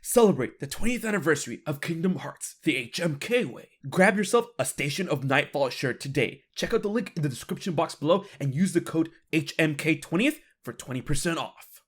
Celebrate the 20th anniversary of Kingdom Hearts the HMK way. Grab yourself a Station of Nightfall shirt today. Check out the link in the description box below and use the code HMK20th for 20% off.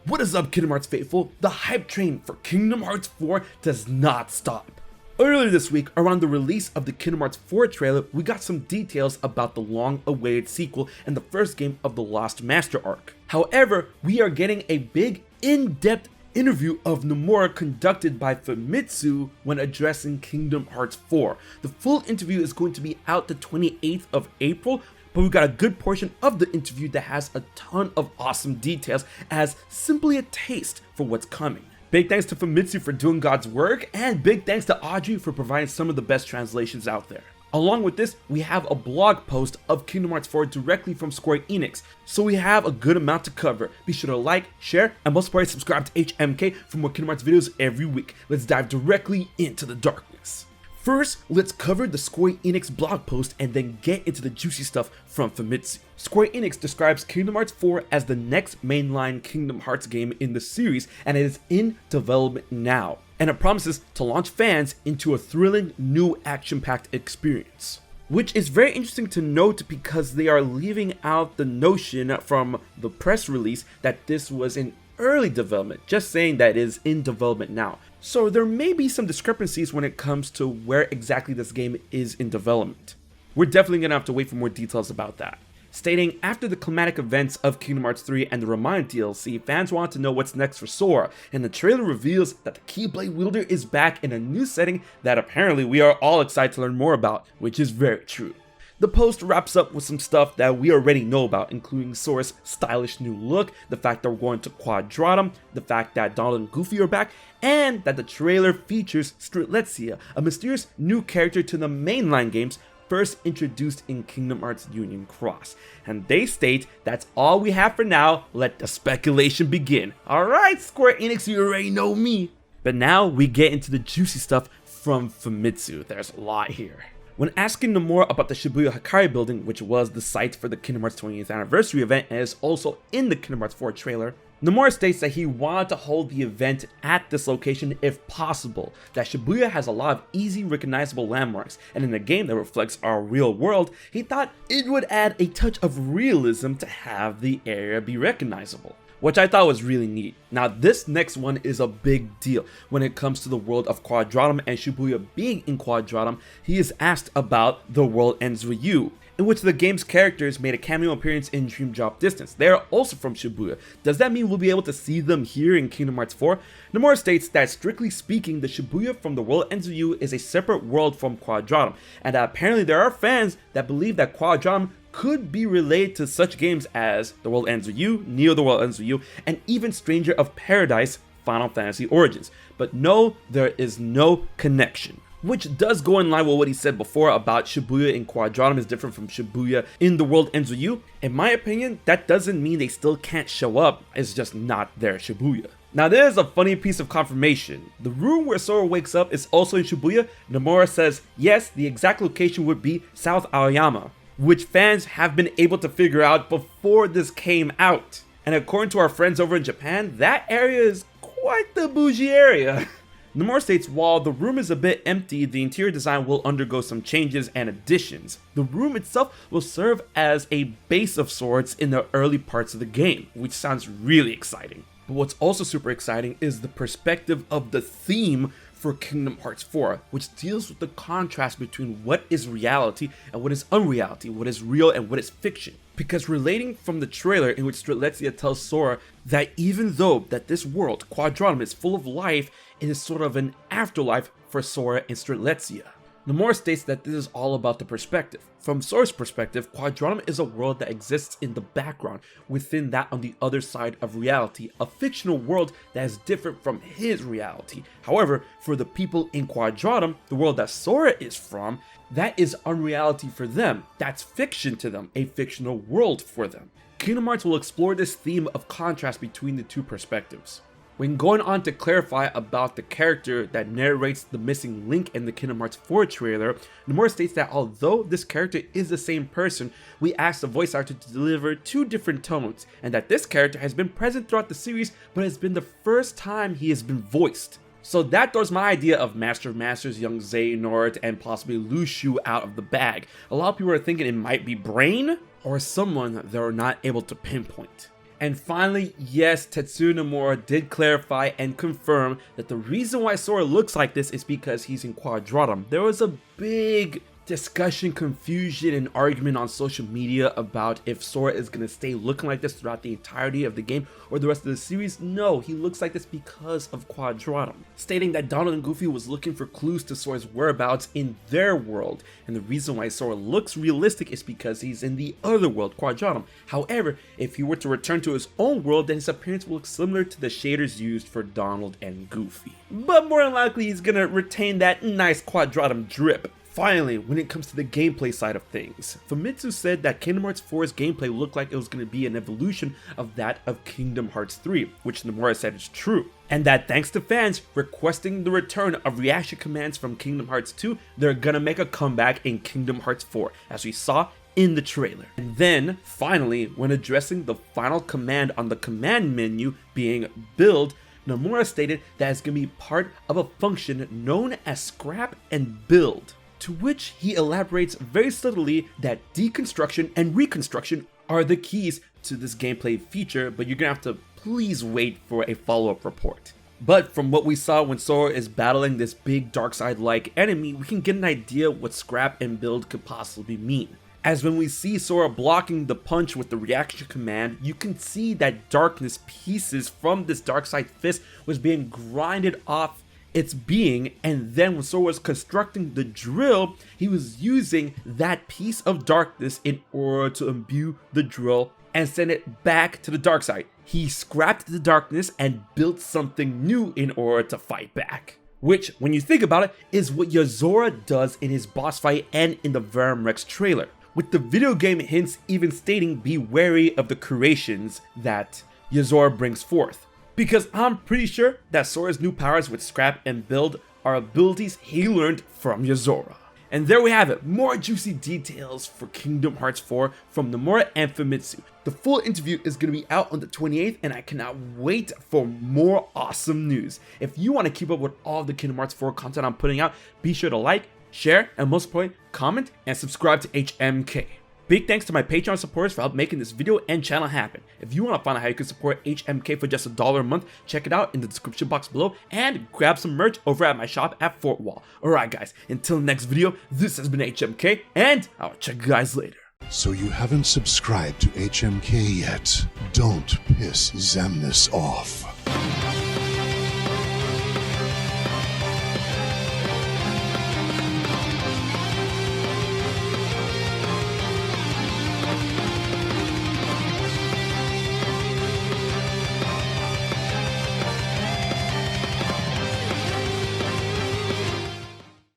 What is up, Kingdom Hearts faithful? The hype train for Kingdom Hearts 4 does not stop. Earlier this week, around the release of the Kingdom Hearts 4 trailer, we got some details about the long-awaited sequel and the first game of the Lost Master arc. However, we are getting a big, in-depth interview of Nomura conducted by Famitsu when addressing Kingdom Hearts 4. The full interview is going to be out the 28th of April, but we got a good portion of the interview that has a ton of awesome details as simply a taste for what's coming. Big thanks to Famitsu for doing God's work, and big thanks to Audrey for providing some of the best translations out there. Along with this, we have a blog post of Kingdom Hearts 4 directly from Square Enix, so we have a good amount to cover. Be sure to like, share, and most importantly, subscribe to HMK for more Kingdom Hearts videos every week. Let's dive directly into the darkness. First, let's cover the Square Enix blog post and then get into the juicy stuff from Famitsu. Square Enix describes Kingdom Hearts 4 as the next mainline Kingdom Hearts game in the series, and it is in development now. And it promises to launch fans into a thrilling, new action-packed experience. Which is very interesting to note because they are leaving out the notion from the press release that this was in early development, just saying that it is in development now. So there may be some discrepancies when it comes to where exactly this game is in development. We're definitely gonna have to wait for more details about that. Stating, after the climatic events of Kingdom Hearts 3 and the Remind DLC, fans want to know what's next for Sora, and the trailer reveals that the Keyblade wielder is back in a new setting that apparently we are all excited to learn more about, which is very true. The post wraps up with some stuff that we already know about, including Sora's stylish new look, the fact that we're going to Quadratum, the fact that Donald and Goofy are back, and that the trailer features Strelitzia, a mysterious new character to the mainline games first introduced in Kingdom Hearts Union Cross. And they state, that's all we have for now, let the speculation begin. Alright, Square Enix, you already know me. But now we get into the juicy stuff from Famitsu. There's a lot here. When asking Nomura about the Shibuya Hikari building, which was the site for the Kingdom Hearts 20th anniversary event and is also in the Kingdom Hearts 4 trailer, Nomura states that he wanted to hold the event at this location if possible, that Shibuya has a lot of easy recognizable landmarks, and in a game that reflects our real world, he thought it would add a touch of realism to have the area be recognizable, which I thought was really neat. Now this next one is a big deal. When it comes to the world of Quadratum and Shibuya being in Quadratum, he is asked about The World Ends With You, in which the game's characters made a cameo appearance in Dream Drop Distance. They are also from Shibuya. Does that mean we'll be able to see them here in Kingdom Hearts 4? Nomura states that strictly speaking, the Shibuya from The World Ends With You is a separate world from Quadratum, and that apparently there are fans that believe that Quadratum could be related to such games as The World Ends With You, Neo The World Ends With You, and even Stranger of Paradise Final Fantasy Origins. But no, there is no connection. Which does go in line with what he said before about Shibuya in Quadratum is different from Shibuya in The World Ends With You. In my opinion, that doesn't mean they still can't show up, it's just not their Shibuya. Now there's a funny piece of confirmation. The room where Sora wakes up is also in Shibuya. Nomura says yes, the exact location would be South Aoyama, which fans have been able to figure out before this came out. And according to our friends over in Japan, that area is quite the bougie area. Nomura states while the room is a bit empty, the interior design will undergo some changes and additions. The room itself will serve as a base of sorts in the early parts of the game, which sounds really exciting. But what's also super exciting is the perspective of the theme for Kingdom Hearts 4, which deals with the contrast between what is reality and what is unreality, what is real and what is fiction. Because relating from the trailer in which Strelitzia tells Sora that even though that this world, Quadratum, is full of life, it is sort of an afterlife for Sora and Strelitzia. Nomura states that this is all about the perspective. From Sora's perspective, Quadratum is a world that exists in the background, within that on the other side of reality, a fictional world that is different from his reality. However, for the people in Quadratum, the world that Sora is from, that is unreality for them. That's fiction to them, a fictional world for them. Kingdom Hearts will explore this theme of contrast between the two perspectives. When going on to clarify about the character that narrates the missing link in the Kingdom Hearts 4 trailer, Nomura states that although this character is the same person, we asked the voice actor to deliver 2 different tones, and that this character has been present throughout the series, but has been the first time he has been voiced. So that throws my idea of Master of Masters, young Xehanort, and possibly Luxu out of the bag. A lot of people are thinking it might be Brain, or someone they're not able to pinpoint. And finally, yes, Tetsuya Nomura did clarify and confirm that the reason why Sora looks like this is because he's in Quadratum. There was a big discussion, confusion, and argument on social media about if Sora is going to stay looking like this throughout the entirety of the game or the rest of the series. No, he looks like this because of Quadratum, stating that Donald and Goofy was looking for clues to Sora's whereabouts in their world, and the reason why Sora looks realistic is because he's in the other world, Quadratum. However, if he were to return to his own world, then his appearance will look similar to the shaders used for Donald and Goofy. But more than likely, he's going to retain that nice Quadratum drip. Finally, when it comes to the gameplay side of things, Famitsu said that Kingdom Hearts 4's gameplay looked like it was going to be an evolution of that of Kingdom Hearts 3, which Nomura said is true. And that thanks to fans requesting the return of reaction commands from Kingdom Hearts 2, they're gonna make a comeback in Kingdom Hearts 4, as we saw in the trailer. And then, finally, when addressing the final command on the command menu being build, Nomura stated that it's going to be part of a function known as scrap and build. To which he elaborates very subtly that deconstruction and reconstruction are the keys to this gameplay feature, but you're gonna have to please wait for a follow-up report. But from what we saw when Sora is battling this big Darkseid-like enemy, we can get an idea what scrap and build could possibly mean. As when we see Sora blocking the punch with the reaction command, you can see that darkness pieces from this Darkseid fist was being grinded off its being, and then when Sora was constructing the drill, he was using that piece of darkness in order to imbue the drill and send it back to the dark side. He scrapped the darkness and built something new in order to fight back. Which, when you think about it, is what Yozora does in his boss fight and in the Verum-Rex trailer, with the video game hints even stating be wary of the creations that Yozora brings forth. Because I'm pretty sure that Sora's new powers with scrap and build are abilities he learned from Yozora. And there we have it, more juicy details for Kingdom Hearts 4 from Nomura and Famitsu. The full interview is going to be out on the 28th, and I cannot wait for more awesome news. If you want to keep up with all the Kingdom Hearts 4 content I'm putting out, be sure to like, share, and most importantly, comment and subscribe to HMK. Big thanks to my Patreon supporters for helping making this video and channel happen. If you want to find out how you can support HMK for just $1 a month, check it out in the description box below and grab some merch over at my shop at Fort Wall. Alright guys, until next video, this has been HMK and I'll check you guys later. So you haven't subscribed to HMK yet? Don't piss Xemnas off.